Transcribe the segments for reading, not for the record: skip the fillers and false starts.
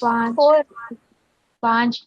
5 5।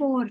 4।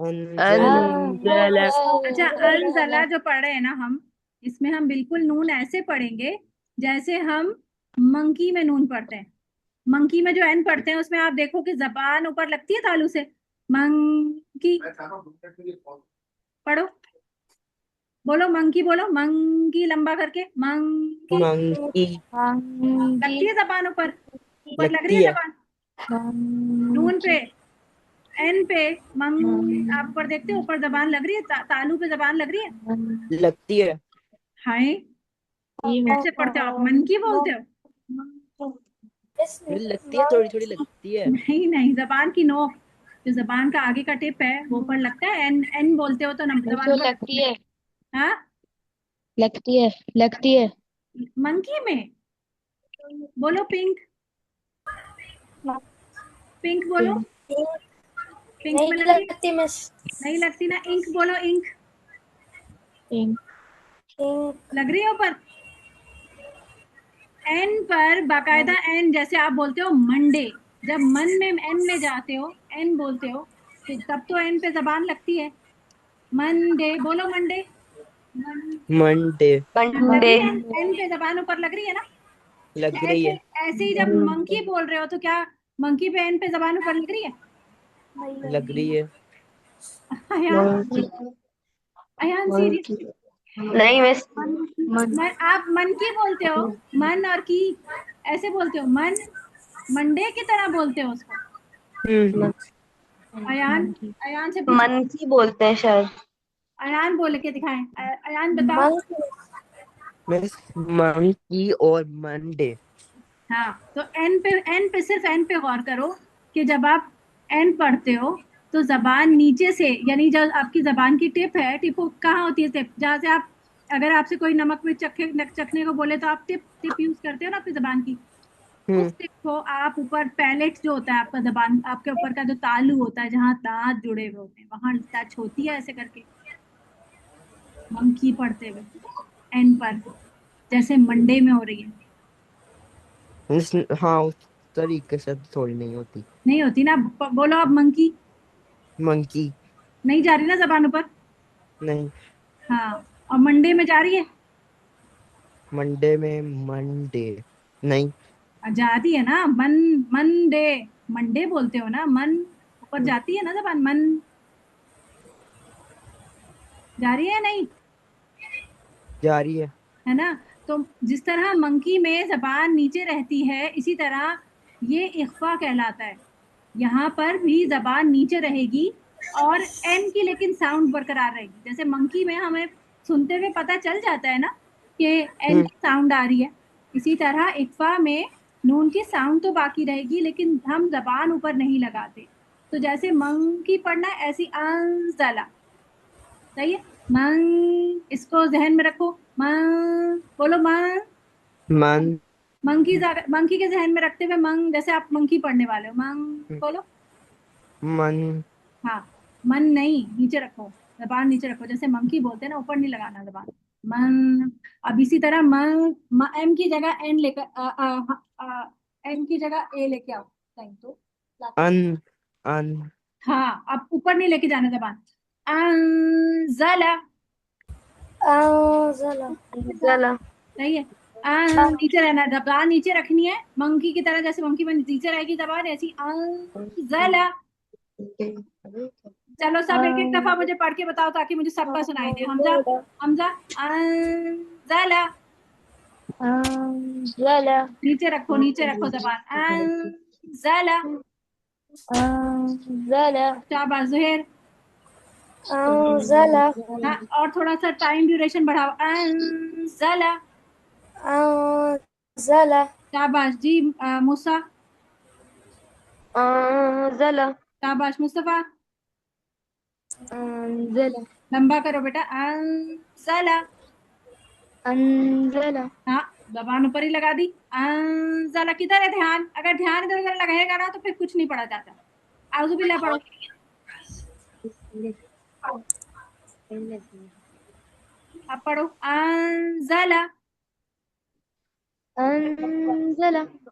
أنزل اچھا انزلہ جو پڑھ رہے ہیں نا ہم، اس میں ہم بالکل نون ایسے پڑھیں گے جیسے ہم منکی میں نون پڑھتے ہیں. منکی میں جو این پڑھتے ہیں اس میں آپ دیکھو کہ زبان اوپر لگتی ہے تالو سے. منکی پڑھو، بولو منکی، بولو منکی لمبا کر کے، منکی. monkey لگتی ہے زبان اوپر، اوپر لگ رہی ہے لگتی ہے زبان نون پہ، این پہ. آپ اوپر دیکھتے ہو اوپر زبان لگ رہی ہے، تالو پہ زبان لگ رہی ہے. لگتی ہے ہائے کیسے پڑھتے ہو آپ؟ منکی بولتے ہو؟ لگتی ہے تھوڑی تھوڑی لگتی ہے نہیں نہیں، زبان کی نوک، جو زبان کا آگے کا ٹپ ہے وہ پر لگتا ہے. این بولتے ہو تو زبان پر لگتی ہے ہاں لگتی ہے منکی میں. بولو پنک، پنک بولو، پنک میں لگ رہی ہے؟ لگتی مس. نہیں لگتی نا. انک بولو، انک لگ رہی ہے اوپر. این پر باقاعدہ این، جیسے آپ بولتے ہو منڈے، جب من میں این میں جاتے ہو این بولتے ہو تو تب تو این پہ زبان لگتی ہے. منڈے بولو، منڈے. منڈے لگ رہی ہے این پہ زبان اوپر لگ رہی ہے نا. لگ رہی ایسے ہے ایسے ہی جب منکی بول رہے ہو تو کیا منکی پہ این پہ زبان اوپر لگ رہی ہے؟ لگ رہی ہے ایان سیریس. نہیں مس آپ من کی بولتے ہو، من اور کی ایسے بولتے ہو، من منڈے کی طرح بولتے ہو اس کو. ایان، ایان سے پوچھو، منکی بولتے ہیں شاید ایان بول کے دکھائیں. ایان بتاؤ. مس منکی اور منڈے. ہاں تو این پہ صرف این پہ غور کرو کہ جب آپ این پڑھتے ہو تو زبان نیچے سے، یعنی جو آپ کی زبان کی ٹپ ہے، ٹپ کہاں ہوتی ہے؟ ٹپ جہاں سے آپ، اگر آپ سے کوئی نمک مرچ چکھنے کو بولے تو آپ ٹپ یوز کرتے ہو نا اپنی زبان کی. اس ٹپ کو آپ اوپر پیلٹ جو ہوتا ہے آپ کا زبان، آپ کے اوپر کا جو تالو ہوتا ہے جہاں دانت جڑے ہوئے ہوتے ہیں وہاں ٹچ ہوتی ہے ایسے کر کے منکی پڑھتے ہوئے این پر، جیسے منڈے میں ہو رہی ہے. ہاں اس طریقے سے تھوڑی نہیں ہوتی. نہیں ہوتی نا. بولو اب منکی. منکی نہیں جا رہی نا زبان اوپر. نہیں. ہاں اور منڈے میں جا رہی ہے. منڈے میں منڈے نہیں. جاتی ہے نا. منڈے، منڈے بولتے ہو نا. من اوپر جاتی ہے نا زبان. من جا رہی ہے نہیں؟ جاری ہے. ہے نا. تو جس طرح منکی میں زبان نیچے رہتی ہے اسی طرح یہ اخفا کہلاتا ہے. یہاں پر بھی زبان نیچے رہے گی اور این کی لیکن ساؤنڈ برقرار رہے گی. جیسے منکی میں ہمیں سنتے ہوئے پتہ چل جاتا ہے نا کہ این کی ساؤنڈ آ رہی ہے، اسی طرح اخفا میں نون کی ساؤنڈ تو باقی رہے گی لیکن ہم زبان اوپر نہیں لگاتے. تو جیسے منکی پڑھنا ہے ایسی انزلہ. صحیح ہے. اس کو ذہن میں رکھو. بولو من منکی کے ذہن میں رکھتے ہوئے جیسے آپ منکی پڑھنے والے ہو. بولو. من ہاں من نہیں، نیچے رکھو زبان، نیچے رکھو. جیسے منکی بولتے ہیں نا اوپر نہیں لگانا زبان. من. اب اسی طرح ایم کی جگہ این لے کر ایم کی جگہ اے لے کے آؤ. تو ان ہاں اب اوپر نہیں لے کے جانا زبان. انزلہ. صحیح ہے. نیچے رہنا ہے زبان، نیچے رکھنی ہے منکی کی طرح. جیسے منکی میں نیچے رہے گی زبان ایسی انزلہ. چلو سب ایک ایک دفعہ مجھے پڑھ کے بتاؤ تاکہ مجھے سب کا سنائی دے. حمزہ انزلہ. نیچے رکھو، نیچے رکھو زبان. انزلہ. شاباش زہیر. ہاں اور تھوڑا سا ٹائم ڈیوریشن بڑھاؤ. انزلہ. شاباش جی. موسیٰ. شاباش مصطفیٰ. لمبا کرو بیٹا. انزلہ. ہاں زبان اوپر ہی لگا دی. انزلہ. کدھر ہے دھیان؟ اگر دھیان ادھر ادھر لگے گا نا تو پھر کچھ نہیں پڑھا جاتا. اعوذ باللہ پڑھو. اب پڑھو. انزلہ.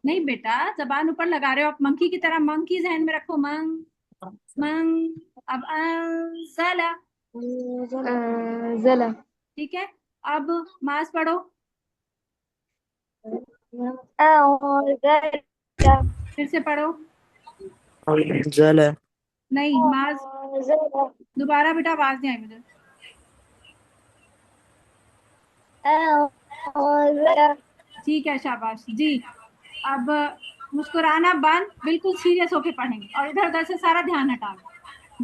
نہیں بیٹا زبان اوپر لگا رہے ہو آپ منکی کی طرح. منکی ذہن میں رکھو. اب انزل، أنزل ٹھیک ہے. اب ماس پڑھو. أنزل پھر سے پڑھو. أنزل نہیں ماس أنزل دوبارہ بیٹا آواز نہیں آئی مجھے. أنزل ٹھیک ہے شاباش جی. اب مسکرانا بند، بالکل سیریس ہو کے پڑھیں گے اور ادھر ادھر سے سارا دھیان ہٹا دیں.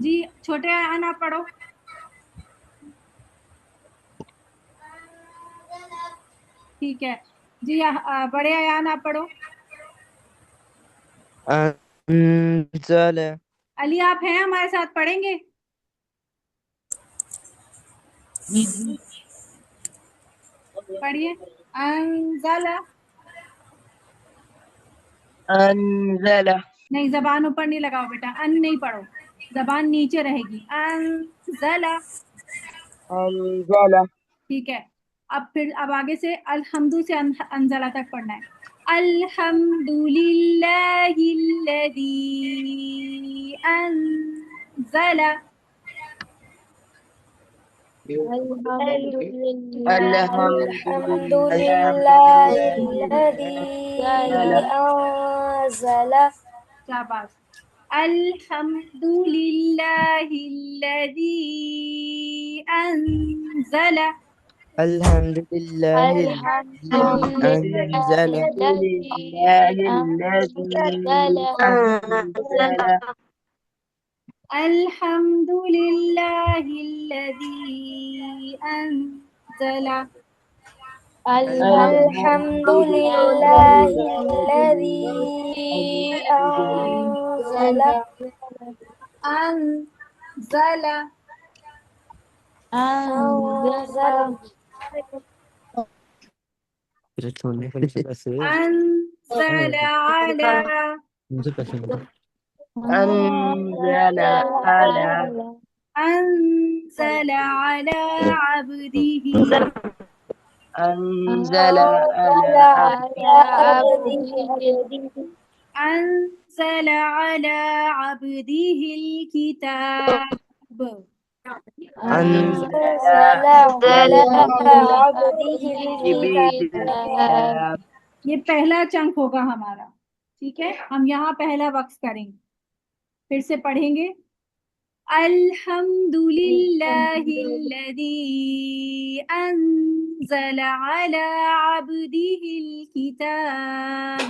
جی چھوٹے ایان آپ پڑھو. ٹھیک ہے جی. بڑے ایان آپ پڑھو. أنزل علی آپ ہیں ہمارے ساتھ، پڑھیں گے. پڑھیے. انزل، أنزل نہیں زبان اوپر نہیں لگاؤ بیٹا، ان نہیں پڑھو، زبان نیچے رہے گی. انزل، أنزل ٹھیک ہے. اب آگے سے الحمد سے انزلہ تک پڑھنا ہے. الحمد للہ الذی انزل، الحمد لله الحمد لله الذي الذي أنزل شاباش. الحمد للہ الذی انزل، الحمد لله الحمد الذي لله أنزل الذي أنزل الحمد للہ الذی انزل. الحمد لله الذي أنزل انزل أنزل انزل على أنزل على انزل على عبده أنزل أنزل على على عبده انزل على عبده الكتاب. أنزل أنزل على عبده الكتاب یہ پہلا چنک ہوگا ہمارا، ٹھیک ہے. ہم یہاں پہلا وقف کریں گے. پھر سے پڑھیں گے. الحمد للہ الذی انزل على عبده الكتاب.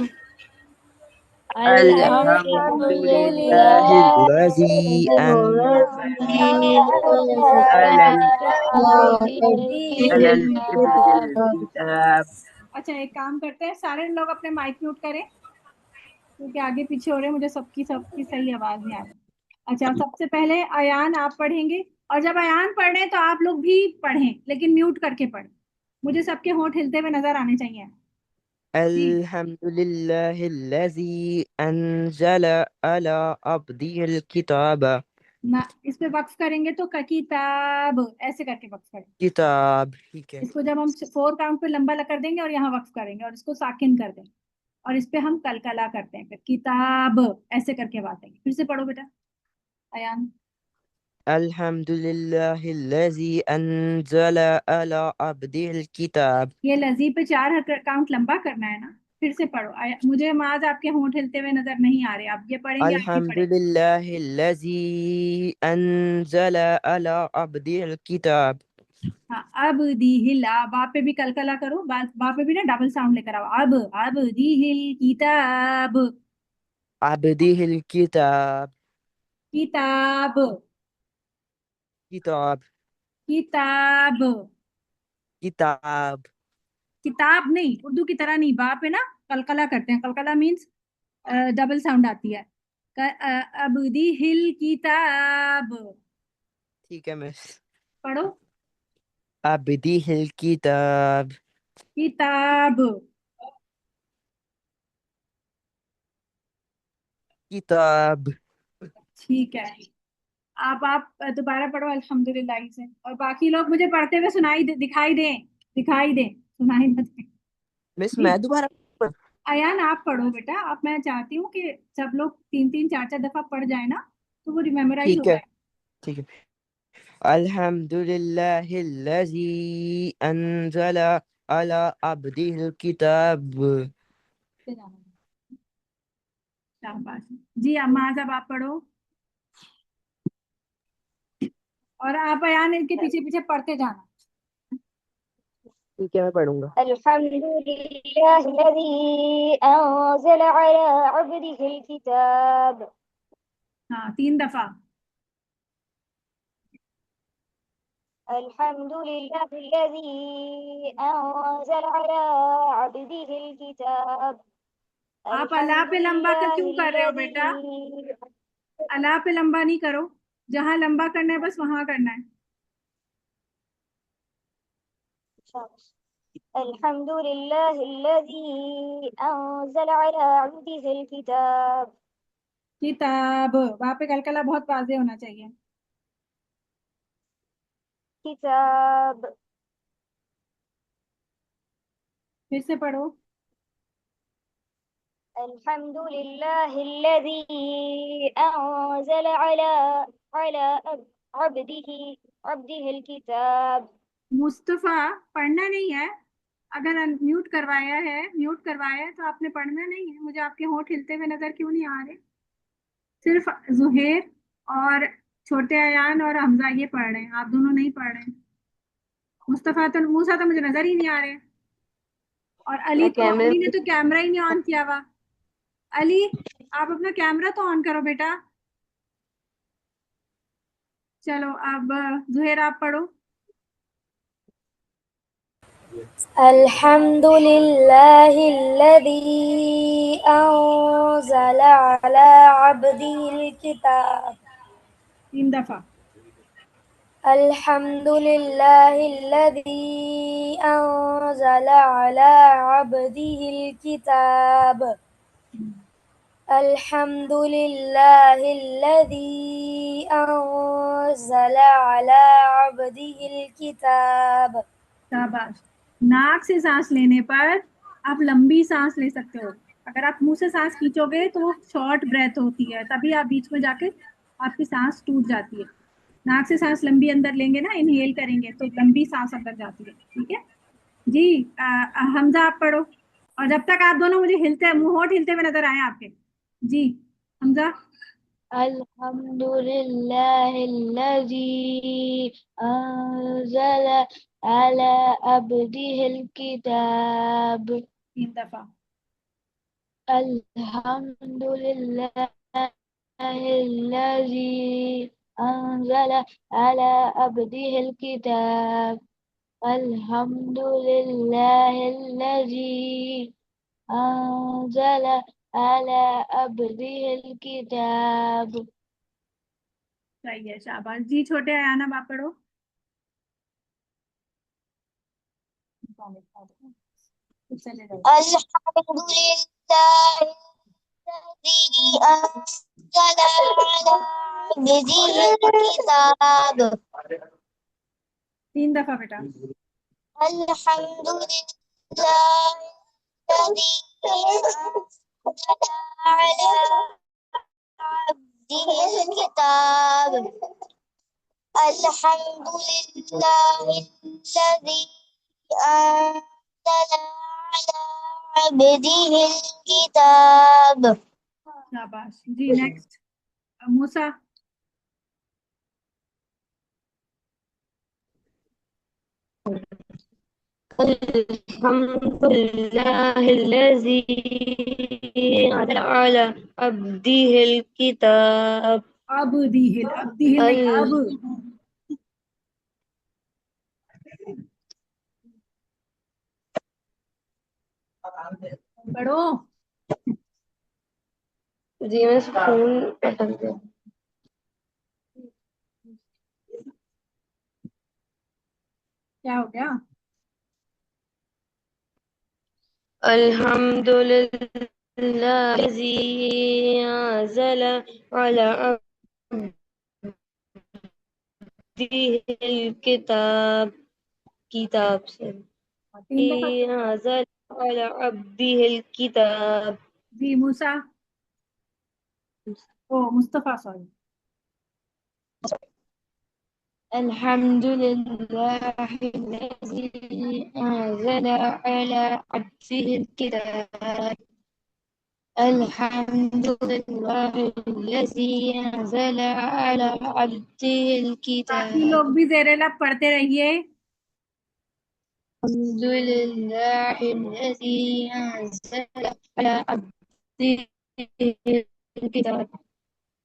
الحمد لله الذي أنزل على على الكتاب. اچھا ایک کام کرتے ہیں، سارے لوگ اپنے مائک میوٹ کریں کیونکہ آگے پیچھے ہو رہے ہیں، مجھے سب کی صحیح آواز نہیں آ رہی. اچھا سب سے پہلے ایان آپ پڑھیں گے، اور جب ایان پڑھ رہے ہیں تو آپ لوگ بھی پڑھیں لیکن میوٹ کر کے پڑھیں. مجھے سب کے ہونٹ ہلتے ہوئے نظر آنے چاہیے. الحمد لله الذي أنزل على عبده الكتاب. نہ اس پہ وقف کریں گے تو کتاب ایسے کر کے وقف کریں گے. کتاب ٹھیک ہے. اس کو جب ہم 4 کاؤنٹ پہ لمبا کر دیں گے اور یہاں وقف کریں گے اور اس کو ساکن کر دیں گے اور اس پہ ہم کلکلا کرتے ہیں، پھر کتاب ایسے کر کے باتیں گے. پھر سے پڑھو بیٹا ایان. الحمد لله الذي أنزل على عبده الكتاب. یہ لذیذ پہ 4 کاؤنٹ لمبا کرنا ہے نا. پھر سے پڑھو. مجھے معاذ آپ کے ہونٹ ہلتے ہوئے نظر نہیں آ رہے، آپ یہ پڑھیں گے، آپ بھی الحمد پڑھیں گے. لله الذي أنزل على عبده الكتاب. ہاں اب دی ہل، با پہ بھی کلکلا کرو، با پہ بھی نا ڈبل ساؤنڈ لے کر آؤ. اب دی ہل کتاب، عبده الكتاب. کتاب کتاب کتاب کتاب. کتاب نہیں، اردو کی طرح نہیں، با پہ نا کلکلا کرتے ہیں. کلکلا مینس ڈبل ساؤنڈ آتی ہے. اب دی ہل کتاب، ٹھیک ہے مس. پڑھو. عبده الكتاب. کتاب، کتاب. ٹھیک ہے. آپ دوبارہ پڑھو الحمدللہ سے، اور باقی لوگ مجھے پڑھتے ہوئے دکھائی دیں، سنائی نہ دیں. مس جی میں دوبارہ ایان آپ پڑھو بیٹا. اب میں چاہتی ہوں کہ سب لوگ 3 3 4 4 دفعہ پڑھ جائیں نا تو وہ ریمیمورائز ہو ٹھیک ہے. جائے. ٹھیک ہے. الحمد للہ الذی انزل على عبده الكتاب. شاباش. جی اماز اب آپ پڑھو اور آپ ایان ان کے پیچھے پیچھے پڑھتے جانا. ٹھیک ہے میں پڑھوں گا. الحمد لله الذي أنزل على عبده الكتاب. ہاں 3 دفعہ. الحمد لله الذي أنزل على عبده الكتاب. آپ اللہ الحمد پہ لمبا لله کیوں کر رہے ہو بیٹا؟ الذي اللہ پہ لمبا نہیں کرو، جہاں لمبا کرنا ہے بس وہاں کرنا ہے. الحمد لله الذي أنزل على عبده الكتاب. کتاب وہاں پہ کلکلا بہت واضح ہونا چاہیے. كتاب. پھر سے پڑھو. الحمد لله الذي أنزل على عبده الكتاب. مصطفیٰ پڑھنا نہیں ہے. اگر میوٹ کروایا ہے تو آپ نے پڑھنا نہیں ہے. مجھے آپ کے ہونٹ ہلتے ہوئے نظر کیوں نہیں آ رہے؟ صرف زہیر اور چھوٹے ایان اور حمزہ یہ پڑھ رہے ہیں، آپ دونوں نہیں پڑھ رہے ہیں. مصطفیٰ تو موسیٰ تو مجھے نظر ہی نہیں آ رہے. اور علی نے تو کیمرہ ہی نہیں آن کیا ہوا. علی آپ اپنا کیمرہ تو آن کرو بیٹا. چلو اب زہیر آپ پڑھو. الحمد لله الذي أنزل على عبده الكتاب. 3 دفعہ. الحمد لله الذي أنزل على عبده الكتاب. الحمد لله الذي أنزل على عبده الكتاب. شاباش. ناک سے سانس لینے پر آپ لمبی سانس لے سکتے ہو. اگر آپ منہ سے سانس کھینچو گے تو وہ شارٹ بریتھ ہوتی ہے، تبھی آپ بیچ میں جا کے آپ کی سانس ٹوٹ جاتی ہے. ناک سے سانس لمبی اندر لیں گے نا، انہیل کریں گے تو لمبی سانس اندر جاتی ہے. ٹھیک ہے جی. حمزہ آپ پڑھو، اور جب تک آپ دونوں مجھے ہونٹ ہلتے ہوئے نظر آئے آپ کے. جی حمزہ. الحمد لله الذي أنزل على عبده الكتاب. 3 دفعہ. الحمد لله الذي أنزل على عبده الكتاب. الحمد لله الذي أنزل على عبده الكتاب. صحیح ہے شاباش. جی چھوٹے ایان اب آپ پڑھو. الحمد لله الذي أنزل على عبده الكتاب. 3 دفعہ بیٹا. الحمد لله الذي أنزل على عبده الكتاب. الحمد لله الذي أنزل على عبده الكتاب. شاباش. جی نیکسٹ موسیٰ. الحمد لله الذي أنزل على عبده الكتاب. اب دیہل نہیں اب. پڑھو. جی میں سکون اٹک گیا. کیا ہو گیا؟ الحمد لله الذي أنزل على عبده الكتاب. کتاب سے 3 دفعہ. أنزل على عبده الكتاب. جی موسیٰ. او مصطفیٰ سوری. الحمد لله الذي أنزل على عبده الكتاب. الحمد لله الذي أنزل على عبده باقی الكتاب. لوگ بھی زیر لب پڑھتے رہیے. الحمد لله الذي أنزل على عبده الكتاب.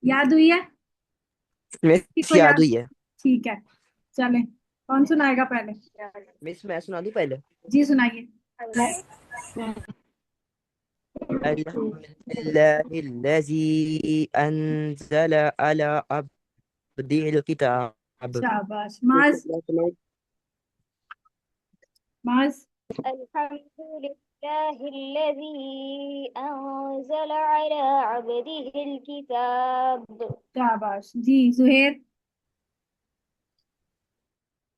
یاد ہوئی ہے؟ مس کسی کو یاد یاد؟ ہوئی ہے. ٹھیک ہے چلیں کون سنائے گا پہلے؟ مس میں سنا دوں پہلے. جی سنائیے. الحمد لله الذي أنزل على عبده الكتاب. شاباش. معاذ معاذ الحمد لله الذي أنزل على عبده الكتاب. شاباش. جی زہیر.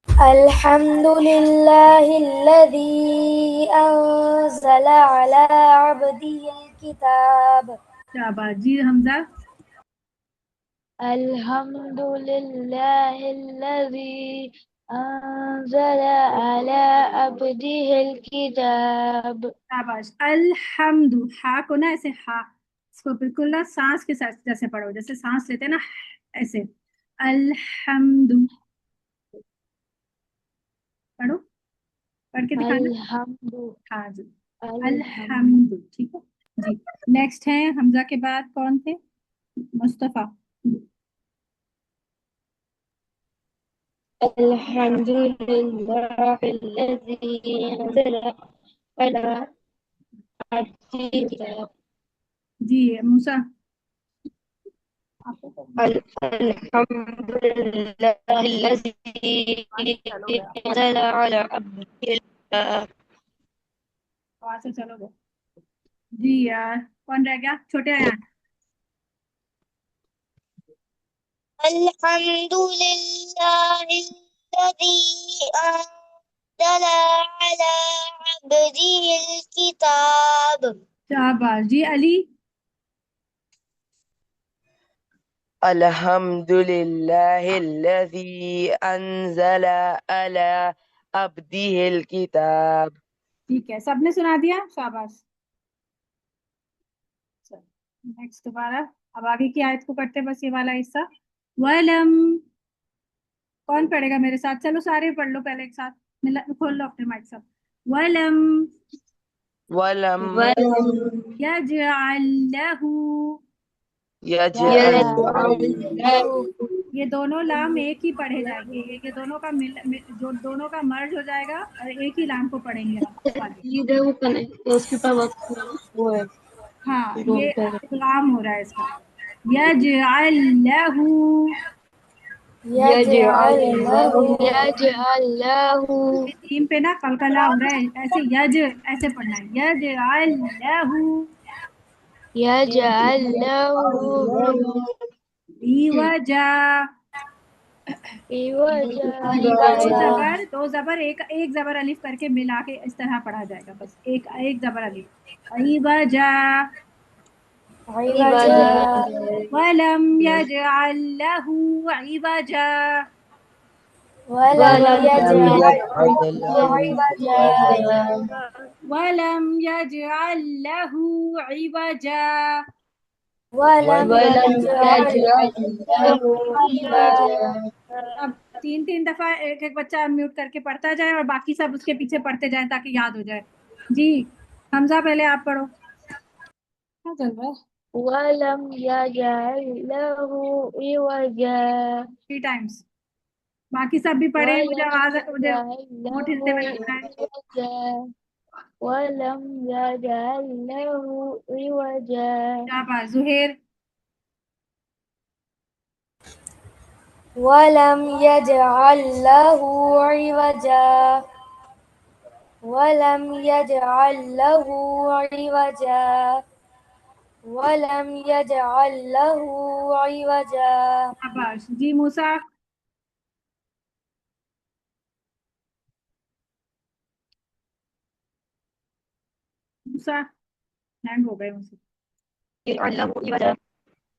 الحمد لله الذي أنزل على عبده الكتاب. شاباش. جی حمزہ. الحمد لله الذي أنزل على عبده الكتاب. شاباش. الحمد ہا کو نا ایسے ہا اس کو بالکل نا سانس کے ساتھ جیسے پڑھو جیسے سانس لیتے ہیں نا ایسے. الحمد پڑھو پڑھ کے دکھانا. الحمد ہاں جی الحمد. ٹھیک ہے جی. نیکسٹ ہے حمزہ کے بعد کون تھے؟ مصطفیٰ. الحمد لله الذي أنزل على عبده الكتاب. جی موسیٰ. الحمد لله الذي أنزل على عبده الكتاب. وہاں سے چلو گے. جی یار کون رہ گیا؟ چھوٹے ایان. الحمد لله الذي أنزل على عبده الكتاب. شاباش. جی علی. الحمد لله الذي أنزل على عبده الكتاب. ٹھیک ہے سب نے سنا دیا. شاباش. نیکسٹ دوبارہ اب آگے کی آیت کو پڑھتے بس یہ والا حصہ. وَلَم کون پڑھے گا میرے ساتھ؟ چلو سارے پڑھ لو پہلے ایک ساتھ. کھول لو اپنے مائک سب. وَلَم ولم يَجْعَل لَّهُ يجعل یہ دونوں لام ایک ہی پڑھے جائیں گے. یہ دونوں کا جو دونوں کا مرج ہو جائے گا اور ایک ہی لام کو پڑھیں گے آپ آگے. ہاں یہ کلام ہو رہا ہے اس کا. یجعل لہ يجعل له يجعل له تیم پہ نا قلقلہ ہو رہا ہے ایسے ایسے پڑھنا ہے. یجعل لہ يجعل له عوجا. عوجا. دو زبر ایک زبر الف کر کے ملا کے اس طرح پڑھا جائے گا. بس ایک زبر الف. عوجا. عوجا. ولم يجعل له عوجا. ولم يجعل له عوجا. ولم يجعل له عوجا. ولم يجعل له عوجا. اب تین دفعہ ایک بچہ میوٹ کر کے پڑھتا جائے اور باقی سب اس کے پیچھے پڑھتے جائیں تاکہ یاد ہو جائے. جی حمزہ پہلے آپ پڑھو. کیا چل رہا ہے؟ ولم يجعل له عوجا. 3 times. باقی سب بھی پڑھے. مجھے آواز مجھے ہونٹ ہلتے ہوئے لگ رہا ہے. ولم يجعل له عوجا. شاباش. زہیر. ولم يجعل له عوجا. ولم يجعل له عوجا. ولم يجعل له عوجا. شاباش. جی موسیٰ. موسیٰ ہینگ ہو گئے موسیٰ. يجعل له عوجا.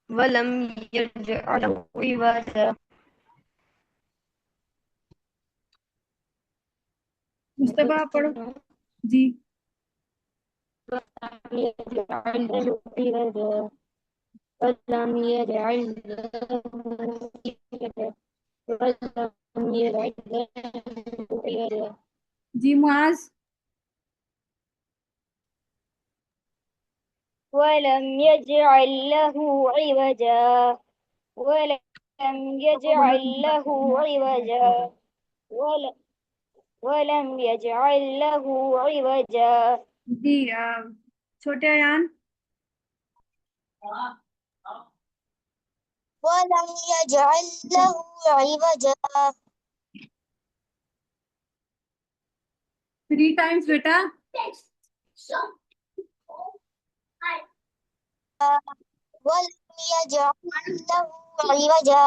ولم يجعل له عوجا. مصطفیٰ آپ پڑھو جی. ولم يجعل له عوجا ولم يجعل له عوجا. جی معاذ. ولم يجعل له عوجا ولم يجعل له عوجا ولم يجعل له عوجا. جی چھوٹے ایان. ولم يجعل له عوجا. 3 times بیٹا. ولم يجعل له عوجا.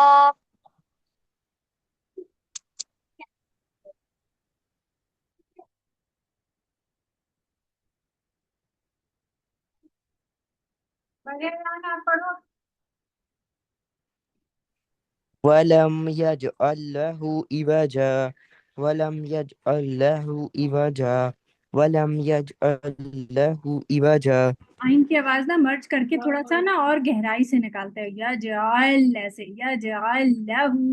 بڑے ایان آپ پڑھو. ولم يجعل له عوجا ولم يجعل له عوجا ولم يجعل له عوجا. آئین کی آواز نا مرچ کر کے تھوڑا سا نا اور گہرائی سے نکالتے ہیں. یجعل ایسے یجعل لہو.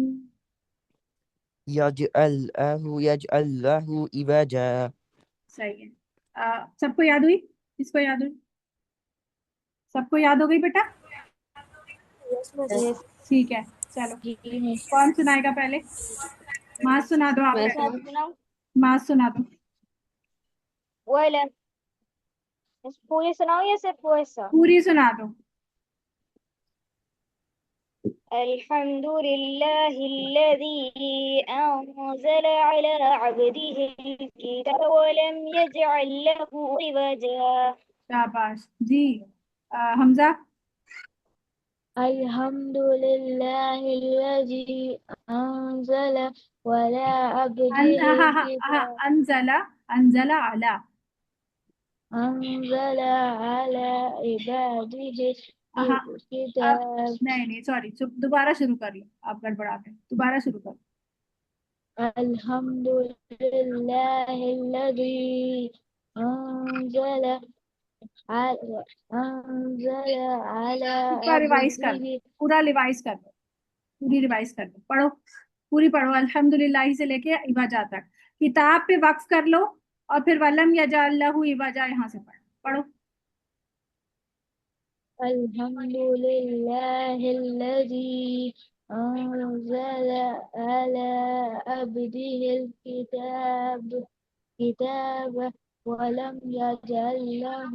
يجعل له عوجا. صحیح ہے. سب کو یاد ہوئی؟ کس کو یاد ہوئی؟ سب کو یاد ہو گئی بیٹا؟ ٹھیک ہے چلو. کون سنائے گا پہلے؟ ماس سنا دو آپ پہلے. ماس سنا دو. ولم پوری سناؤ یا صرف وہ حصہ؟ پوری سنا دو. الحمد لله الذي أنزل على عبده الكتاب ولم يجعل له عوجا. شاباش. جی حمزہ. الحمد لله الذي أنزل ولا عبده الكتاب انزل علی. أنزل على عباده الكتاب. نہیں سوری دوبارہ شروع کر لو. آپ گڑبڑا گئے. دوبارہ شروع کر. الحمد لله الذي أنزل على پورا ریوائز کر عبده. دو. پورا ریوائز کر دو. پوری ریوائز کر دو. پڑھو پوری پڑھو. الحمدللہ سے لے کے عوجا تک. کتاب پہ وقف کر لو اور پھر ولم یجعل لہ عوجا یہاں سے پڑھو. الحمد لله الذي أنزل على عبده الكتاب ولم يجعل له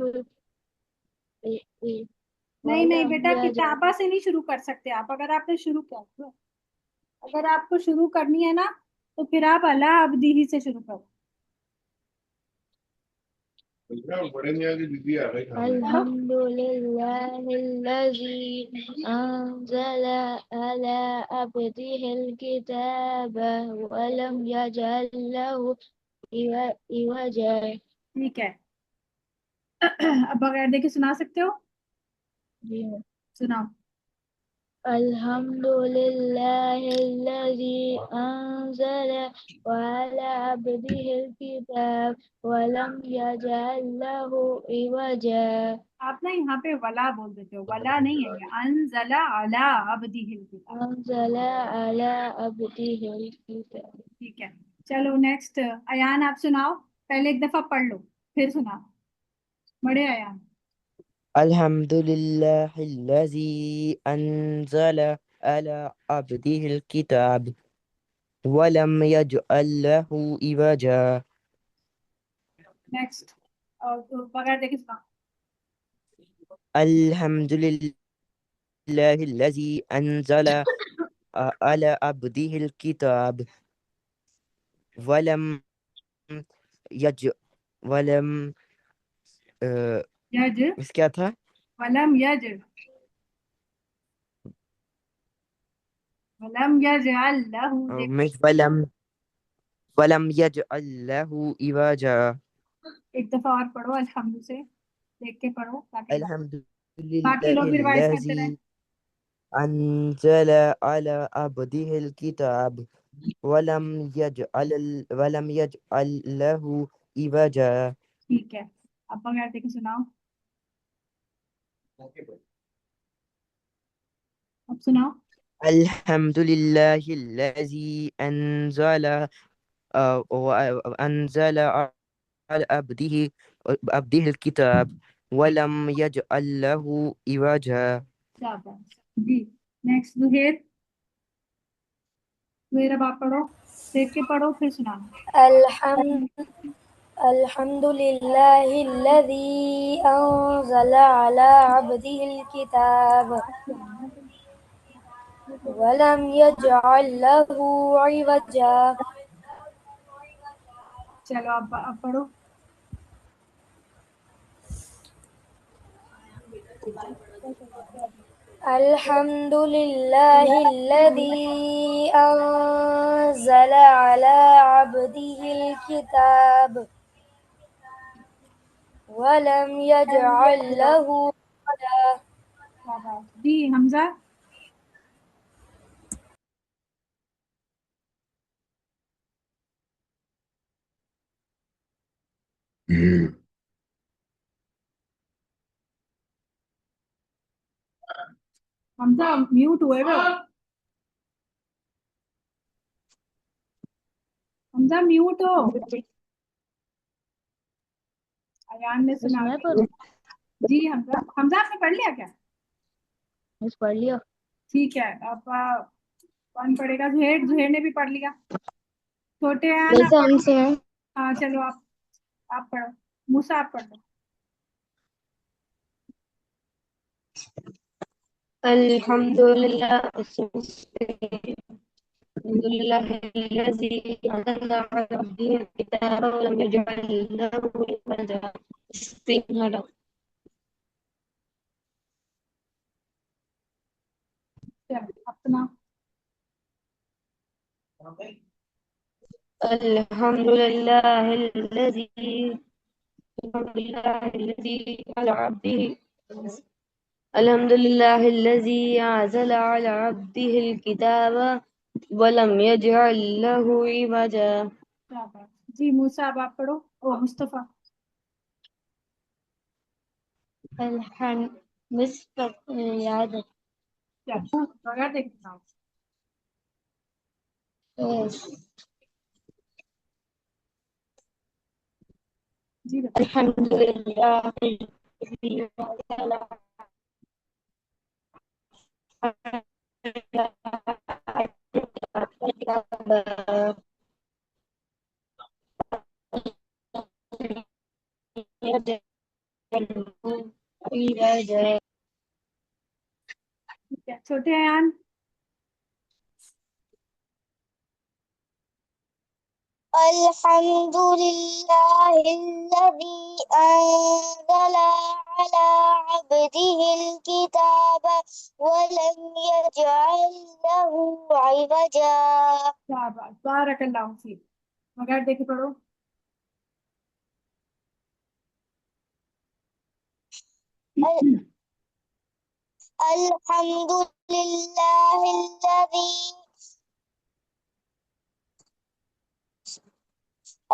نہیں بیٹا کتابہ سے نہیں شروع کر سکتے آپ. اگر آپ نے شروع کیا اگر آپ کو شروع کرنی ہے نا تو پھر آپ اللہ عبدی ہی سے شروع کرو. بڑے میاں کی بیوی آ گئی کھانے. الحمد لله الذي أنزل على عبده الكتاب ولم يجعل له عوجا. ٹھیک ہے. اب بغیر دیکھے سنا سکتے ہو؟ سناؤ. الحمد لله الذي أنزل على عبده الكتاب ولم يجعل له عوجا. آپ نا یہاں پہ ولا بول دیتے ہو. ولا نہیں ہے یہ. انزل علی عبدہ الکتاب. أنزل على عبده الكتاب. ٹھیک ہے چلو نیکسٹ. ایان آپ سناؤ. پہلے ایک دفعہ پڑھ لو پھر سناؤ. بڑے ایان. الحمد لله الذي أنزل على عبده الكتاب ولم يجعل له عوجا. نیکسٹ. اور بغیر دیکھے سناؤ. الحمد لله الذي أنزل على عبده الكتاب ولم ولم یج اس کیا تھا؟ ولم یج یجعل لہ. ولم يجعل له عوجا. ایک دفعہ اور پڑھو الحمد سے دیکھ کے پڑھو تاکہ الحمد باقی لله لوگ بھی ریوائز کرتے الذي رہیں. أنزل على عبده الكتاب ولم يجعل له عوجا. ٹھیک ہے، اب بغیر دیکھے سناؤ، اب سناؤ. الحمد لله الذي أنزل على عبده الكتاب ولم يجعل له عوجا. جی نیکسٹ زہیر. زہیر اب آپ پڑھو، دیکھ کے پڑھو پھر سنانا. الحمد لله الذي أنزل على عبده الكتاب ولم يجعل له عوجا. چلو اب پڑھو. الحمد لله الذي أنزل على عبده الكتاب ولم يجعل له عوجا. جی حمزہ. حمزہ میوٹ ہوئے گا، حمزہ میوٹ ہو. ایان نے سنا. جی حمزہ، حمزہ آپ نے پڑھ لیا کیا؟ پڑھ لیا. ٹھیک ہے، اب کون پڑھے گا؟ زہیر. زہیر نے بھی پڑھ لیا. چھوٹے ہیں نا. ہم سے ہیں. ہاں چلو آپ پڑھو. موسیٰ آپ پڑھ لو. الحمد لله الذي أنزل على عبده الكتاب ولم يجعل له عوجا. چلو اپنا. الحمد لله الذي على عبده الحمد لله الذي أنزل على عبده الكتاب ولم يجعل له عوجا. جی موسیٰ اب آپ پڑھو. او مصطفیٰ. یاد ہے. چلو بغیر دیکھ سناؤ. جی بتائیں. الحمد لله الذي ٹھیک ہے، چھوٹے ایان. الحمد لله الذي أنزل على عبده الكتاب ولم يجعل له عوجا. کیا بات، بارک اللہ فیک. بغیر دیکھے پڑھو.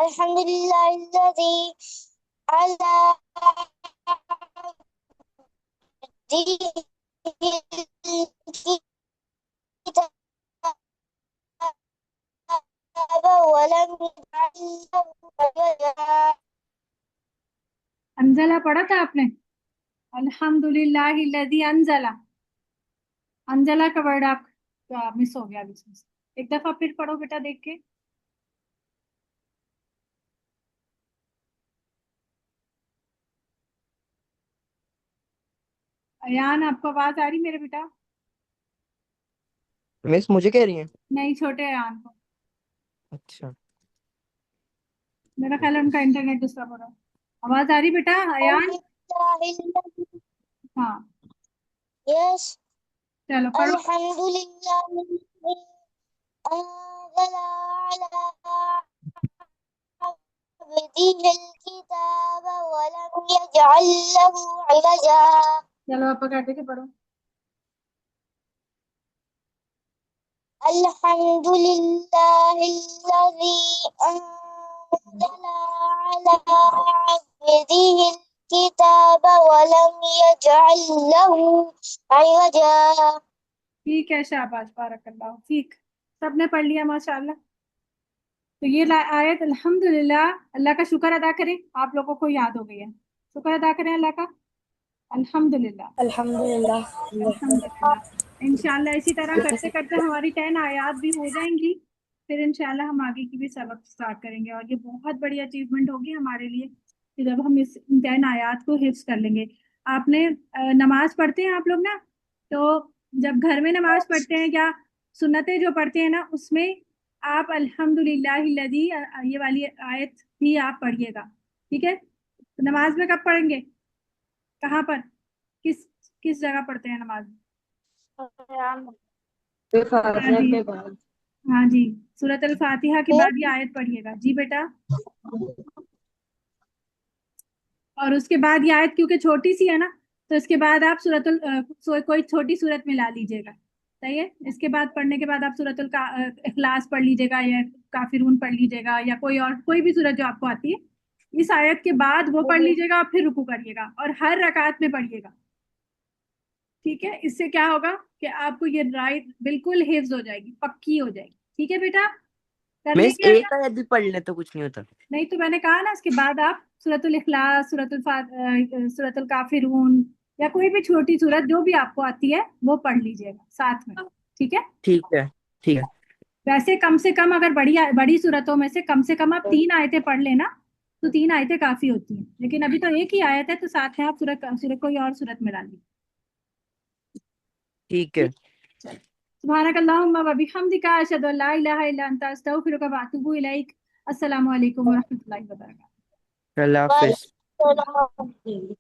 الحمد لله الذي على الكتاب ولم يجعل له عوجا. انزلہ پڑھا تھا آپ نے؟ الحمد للہ الذی انزلہ. انزلہ کا ورڈ آپ کا مس ہو گیا بیچ میں سے. ایک دفعہ پھر پڑھو بیٹا دیکھ کے. ایان آپ کو آواز آ رہی میرے بیٹا؟ مس مجھے کہہ رہی ہیں؟ نہیں، چھوٹے ایان کو. اچھا میرا خیال ہے ان کا انٹرنیٹ ڈسٹرب ہو رہا ہے. آواز آ رہی بیٹا ایان؟ ہاں Yes. چلو پڑھو. الحمد لله الذي أنزل على عبده الكتاب ولم يجعل له عوجا. چلو آپ پکڑ کے پڑھو. الحمد لله الذي أنزل على عبده الكتاب ولم يجعل له عوجا. ٹھیک ہے، شاباش، بارک اللہ فیک. سب نے پڑھ لیا ماشاءاللہ. تو یہ آیت الحمدللہ، اللہ کا شکر ادا کریں. آپ لوگوں کو یاد ہو گئی ہے، شکر ادا کریں اللہ کا. الحمدللہ الحمدللہ. الحمدللہ. انشاءاللہ اسی طرح کرتے کرتے ہماری 10 آیات بھی ہو جائیں گی، پھر انشاءاللہ ہم آگے کی بھی سبق سٹارٹ کریں گے. اور یہ بہت بڑی اچیومنٹ ہوگی ہمارے لیے کہ جب ہم اس 10 آیات کو حفظ کر لیں گے. آپ نے نماز پڑھتے ہیں آپ لوگ نا، تو جب گھر میں نماز پڑھتے ہیں یا سنتیں جو پڑھتے ہیں نا، اس میں آپ الحمدللہ الذی یہ والی آیت بھی آپ پڑھیے گا. ٹھیک ہے؟ نماز میں کب پڑھیں گے؟ کہاں پر؟ کس جگہ پڑھتے ہیں نماز؟ فاتحہ کے بعد. ہاں جی، سورۃ الفاتحہ کے بعد یہ آیت پڑھیے گا. جی بیٹا. اور اس کے بعد یہ آیت کیونکہ چھوٹی سی ہے نا، تو اس کے بعد آپ کوئی چھوٹی سورت ملا لیجیے گا. صحیح ہے؟ اس کے بعد پڑھنے کے بعد آپ سورۃ اخلاص پڑھ لیجیے گا، یا کافرون پڑھ لیجیے گا، یا کوئی بھی سورت جو آپ کو آتی ہے. اس آیت کے بعد وہ پڑھ لیجیے گا اور پھر رکوع کریے گا، اور ہر رکعت میں پڑھیے گا. ٹھیک ہے؟ اس سے کیا ہوگا کہ آپ کو یہ رائٹ بالکل حفظ ہو جائے گی، پکی ہو جائے گی. ٹھیک ہے بیٹا؟ کر لیں مس گے ایک آیت بھی پڑھ لیں تو کچھ نہیں ہوتا. نہیں تو میں نے کہا نا، اس کے بعد آپ سورۃ الاخلاص، سورۃ الکافرون، یا کوئی بھی چھوٹی سورت جو بھی آپ کو آتی ہے وہ پڑھ لیجیے گا ساتھ میں. ٹھیک ہے؟ ٹھیک ہے ٹھیک ہے. ویسے کم سے کم اگر بڑی صورتوں میں سے کم آپ 3 آیتیں پڑھ لینا تو 3 آیتیں کافی ہوتی ہیں. لیکن ابھی تو ایک ہی آیت ہے، تو ساتھ میں آپ سورت کوئی اور صورت میں ڈال لیجیے. ٹھیک ہے. سبحانک اللہم و بحمدک، اشہد ان لا الہ الا انت، استغفرک و اتوب الیک. السلام علیکم ورحمۃ اللہ وبرکاتہ. اللہ حافظ. والسلام.